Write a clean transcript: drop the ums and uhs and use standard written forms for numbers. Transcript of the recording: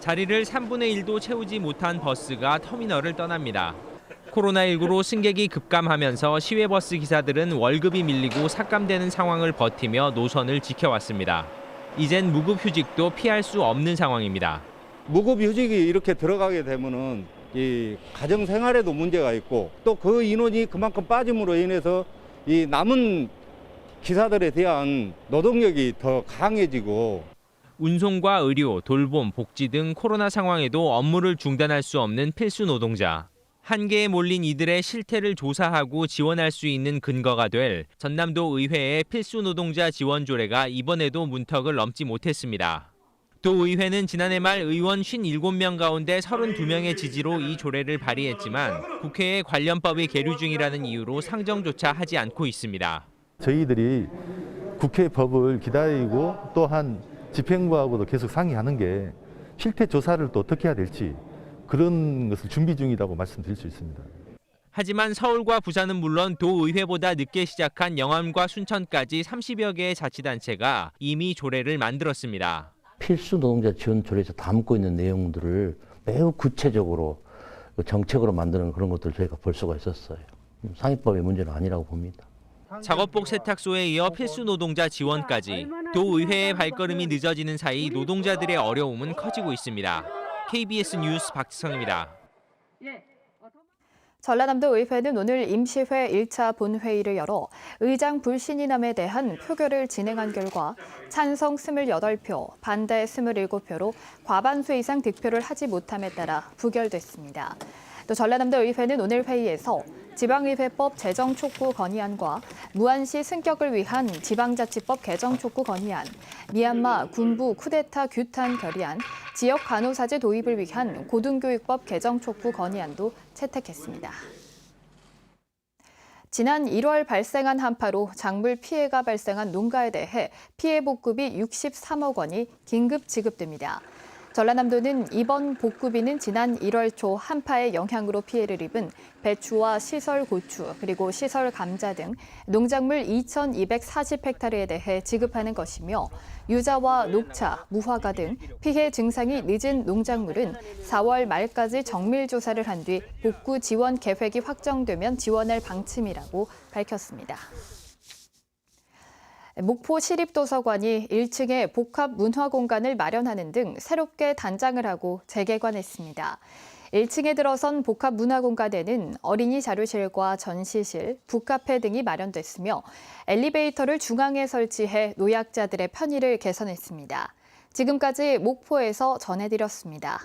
자리를 3분의 1도 채우지 못한 버스가 터미널을 떠납니다. 코로나19로 승객이 급감하면서 시외버스 기사들은 월급이 밀리고 삭감되는 상황을 버티며 노선을 지켜왔습니다. 이젠 무급휴직도 피할 수 없는 상황입니다. 무급휴직이 이렇게 들어가게 되면은 이 가정 생활에도 문제가 있고 또 그 인원이 그만큼 빠짐으로 인해서 이 남은 기사들에 대한 노동력이 더 강해지고 운송과 의료, 돌봄, 복지 등 코로나 상황에도 업무를 중단할 수 없는 필수 노동자. 한계에 몰린 이들의 실태를 조사하고 지원할 수 있는 근거가 될 전남도 의회의 필수 노동자 지원 조례가 이번에도 문턱을 넘지 못했습니다. 도의회는 지난해 말 의원 57명 가운데 32명의 지지로 이 조례를 발의했지만 국회에 관련법이 계류 중이라는 이유로 상정조차 하지 않고 있습니다. 저희들이 국회 법을 기다리고 또한 집행부하고도 계속 상의하는 게 실태 조사를 또 어떻게 해야 될지 그런 것을 준비 중이라고 말씀드릴 수 있습니다. 하지만 서울과 부산은 물론 도의회보다 늦게 시작한 영암과 순천까지 30여 개의 자치단체가 이미 조례를 만들었습니다. 필수 노동자 지원 조례에서 담고 있는 내용들을 매우 구체적으로 정책으로 만드는 그런 것들을 저희가 볼 수가 있었어요. 상위법의 문제는 아니라고 봅니다. 작업복 세탁소에 이어 필수 노동자 지원까지 도의회의 발걸음이 늦어지는 사이 노동자들의 어려움은 커지고 있습니다. KBS 뉴스 박지성입니다. 전라남도 의회는 오늘 임시회 1차 본회의를 열어 의장 불신임함에 대한 표결을 진행한 결과 찬성 28표, 반대 27표로 과반수 이상 득표를 하지 못함에 따라 부결됐습니다. 또 전라남도 의회는 오늘 회의에서 지방의회법 제정 촉구 건의안과 무한시 승격을 위한 지방자치법 개정 촉구 건의안, 미얀마 군부 쿠데타 규탄 결의안, 지역 간호사제 도입을 위한 고등교육법 개정 촉구 건의안도 채택했습니다. 지난 1월 발생한 한파로 작물 피해가 발생한 농가에 대해 피해 복급이 63억 원이 긴급 지급됩니다. 전라남도는 이번 복구비는 지난 1월 초 한파의 영향으로 피해를 입은 배추와 시설 고추, 그리고 시설 감자 등 농작물 2,240헥타르에 대해 지급하는 것이며 유자와 녹차, 무화과 등 피해 증상이 늦은 농작물은 4월 말까지 정밀 조사를 한 뒤 복구 지원 계획이 확정되면 지원할 방침이라고 밝혔습니다. 목포 시립도서관이 1층에 복합 문화 공간을 마련하는 등 새롭게 단장을 하고 재개관했습니다. 1층에 들어선 복합 문화 공간에는 어린이 자료실과 전시실, 북카페 등이 마련됐으며 엘리베이터를 중앙에 설치해 노약자들의 편의를 개선했습니다. 지금까지 목포에서 전해드렸습니다.